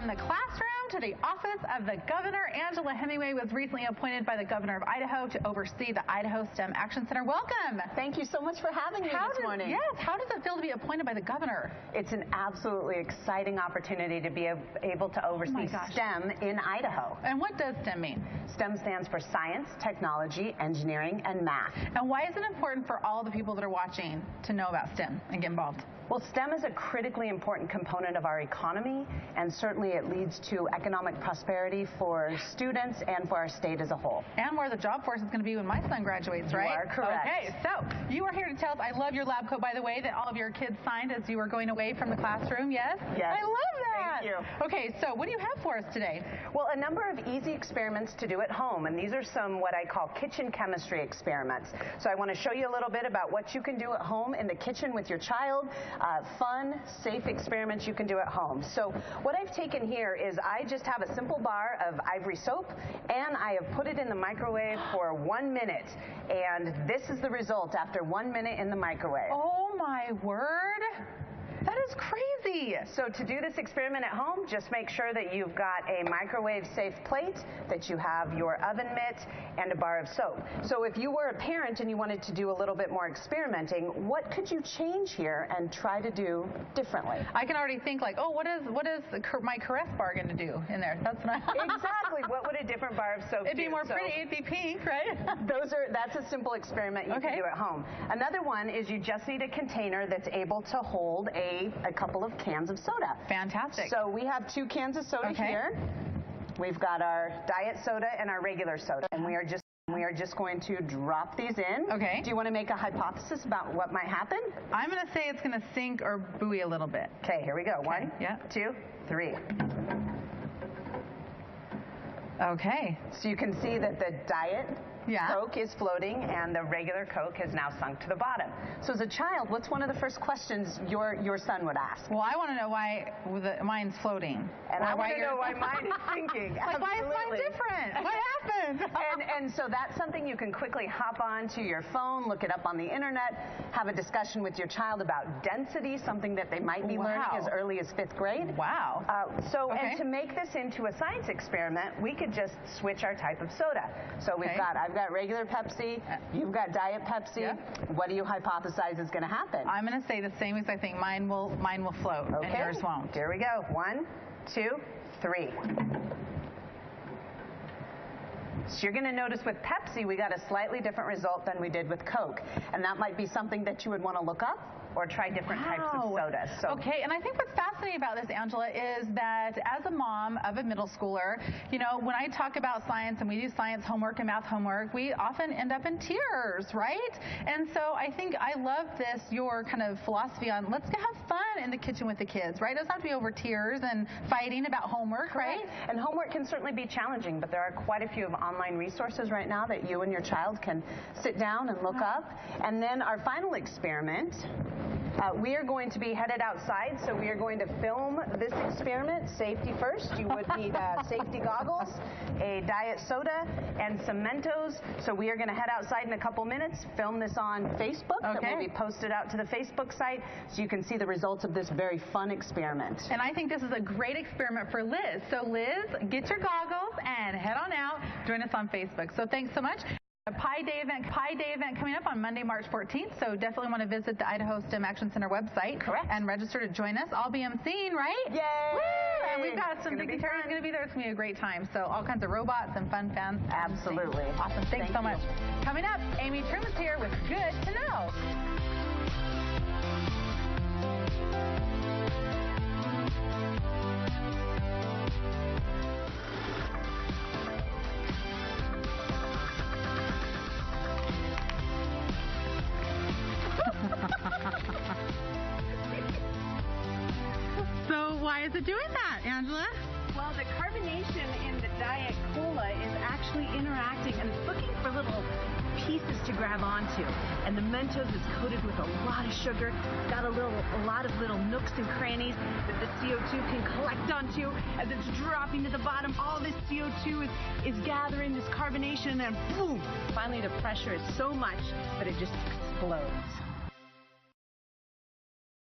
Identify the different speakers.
Speaker 1: from the classroom to the office of the governor. Angela Hemingway was recently appointed by the governor of Idaho to oversee the Idaho STEM Action Center. Welcome.
Speaker 2: Thank you so much for having me this morning.
Speaker 1: Yes, how does it feel to be appointed by the governor?
Speaker 2: It's an absolutely exciting opportunity to be able to oversee STEM in Idaho.
Speaker 1: And what does STEM mean?
Speaker 2: STEM stands for science, technology, engineering, and math.
Speaker 1: And why is it important for all the people that are watching to know about STEM and get involved?
Speaker 2: Well, STEM is a critically important component of our economy, and certainly it leads to economic prosperity for students and for our state as a whole.
Speaker 1: And where the job force is going to be when my son graduates, right?
Speaker 2: You are correct.
Speaker 1: Okay, so you are here to tell us, I love your lab coat, by the way, that all of your kids signed as you were going away from the classroom, yes?
Speaker 2: Yes.
Speaker 1: I love that.
Speaker 2: Thank you.
Speaker 1: Okay, so what do you have for us today?
Speaker 2: Well, a number of easy experiments to do at home, and these are some what I call kitchen chemistry experiments. So I want to show you a little bit about what you can do at home in the kitchen with your child. Fun, safe experiments you can do at home. So what I've taken here is I just have a simple bar of ivory soap, and I have put it in the microwave for 1 minute. And this is the result after 1 minute in the microwave.
Speaker 1: Oh my word! That is crazy.
Speaker 2: So to do this experiment at home, just make sure that you've got a microwave-safe plate, that you have your oven mitt, and a bar of soap. So if you were a parent and you wanted to do a little bit more experimenting, what could you change here and try to do differently?
Speaker 1: I can already think like, oh, what is my caress bar going to do in there? That's what I...
Speaker 2: Exactly. What would a different bar of soap do?
Speaker 1: It'd be more pretty. It'd be pink, right?
Speaker 2: That's a simple experiment you can do at home. Another one is you just need a container that's able to hold a couple of cans of soda.
Speaker 1: Fantastic.
Speaker 2: So we have 2 cans of soda here. We've got our diet soda and our regular soda, and we are just going to drop these in.
Speaker 1: Okay.
Speaker 2: Do you want to make a hypothesis about what might happen?
Speaker 1: I'm going to say it's going to sink or buoy a little bit.
Speaker 2: Okay, here we go. 1, 2, 3.
Speaker 1: Okay.
Speaker 2: So you can see that the diet Coke is floating, and the regular Coke has now sunk to the bottom. So as a child, what's one of the first questions your son would ask?
Speaker 1: Well, I want to know why mine's floating.
Speaker 2: And I want to know why mine is sinking.
Speaker 1: Like, why is mine different? What happened?
Speaker 2: and so that's something you can quickly hop on to your phone, look it up on the internet, have a discussion with your child about density, something that they might be learning as early as 5th grade.
Speaker 1: Wow.
Speaker 2: And to make this into a science experiment, we could just switch our type of soda. So I've got regular Pepsi, you've got Diet Pepsi. What do you hypothesize is going to happen?
Speaker 1: I'm going to say the same exact thing. Mine will float, and yours won't.
Speaker 2: Here we go. 1, 2, 3. So you're going to notice with Pepsi, we got a slightly different result than we did with Coke. And that might be something that you would want to look up or try different types of sodas. So.
Speaker 1: Okay, and I think what's fascinating about this, Angela, is that as a mom of a middle schooler, you know, when I talk about science and we do science homework and math homework, we often end up in tears, right? And so I think I love your kind of philosophy on let's have fun in the kitchen with the kids, right? It doesn't have to be over tears and fighting about homework, right?
Speaker 2: And homework can certainly be challenging, but there are quite a few online resources right now that you and your child can sit down and look up. And then our final experiment, we are going to be headed outside, so we are going to film this experiment. Safety first. You would need safety goggles, a diet soda, and some Mentos. So we are going to head outside in a couple minutes, film this on Facebook. That will be posted out to the Facebook site so you can see the results of this very fun experiment.
Speaker 1: And I think this is a great experiment for Liz. So Liz, get your goggles and head on out. Join us on Facebook. So thanks so much. A Pi Day event coming up on Monday, March 14th, so definitely want to visit the Idaho STEM Action Center website and register to join us. I'll be emceeing, right?
Speaker 2: Yay!
Speaker 1: Woo! And we've got some dignitaries going to be there. It's going to be a great time. So all kinds of robots and fun fans.
Speaker 2: Absolutely.
Speaker 1: Awesome. Thanks so much. Coming up, Amy Truman's here with Good to Know. So why is it doing that, Angela?
Speaker 3: Well, the carbonation in the Diet Cola is actually interacting and it's looking for little pieces to grab onto. And the Mentos is coated with a lot of sugar. It's got a lot of little nooks and crannies that the CO2 can collect onto. As it's dropping to the bottom, all this CO2 is gathering this carbonation, and boom! Finally, the pressure is so much that it just explodes.